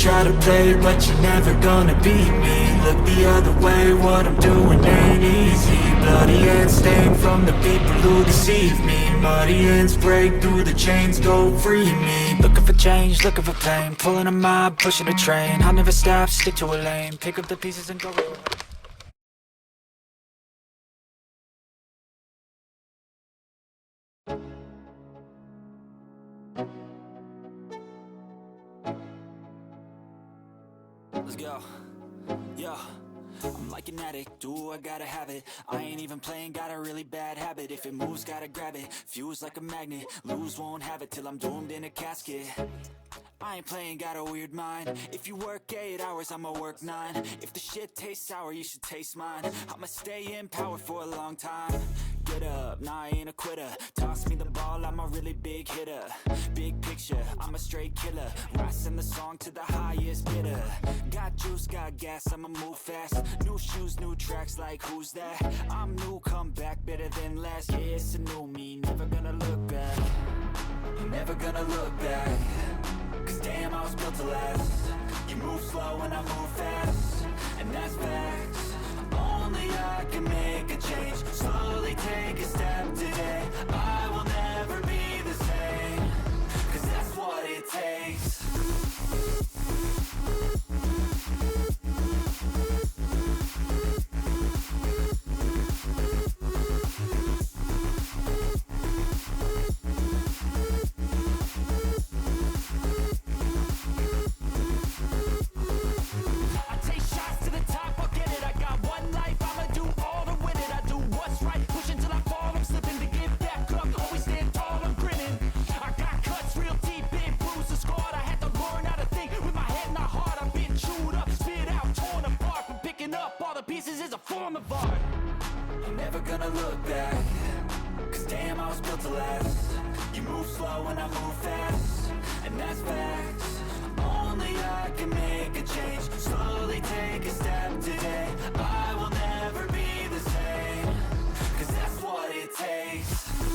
try to play, but you're never gonna beat me. Look the other way, what I'm doing ain't easy. Bloody hands stain from the people who deceive me. Muddy hands break through the chains, go free me. Looking for change, looking for pain, pulling a mob, pushing a train. I'll never stop, stick to a lane, pick up the pieces and go away. Let's go. Yo, I'm like an addict, do I gotta have it. I ain't even playing, got a really bad habit. If it moves, gotta grab it, fuse like a magnet. Lose, won't have it till I'm doomed in a casket. I ain't playing, got a weird mind. If you work 8 hours, I'ma work 9. If the shit tastes sour, you should taste mine. I'ma stay in power for a long time. Get up, nah, I ain't a quitter. Toss me the ball, I'm a really big hitter. Big picture, I'm a straight killer. Rising the song to the highest bidder. Got juice, got gas, I'ma move fast. New shoes, new tracks, like who's that? I'm new, come back, better than last. Yeah, it's a new me, never gonna look back. Never gonna look back. Cause damn, I was built to last. You move slow and I move fast, and that's facts. Only I can make a change. Slowly take a step today. I will never be the same. Cause that's what it takes. Never gonna look back. Cause damn, I was built to last. You move slow and I move fast, and that's facts. Only I can make a change. Slowly take a step today. I will never be the same. Cause that's what it takes.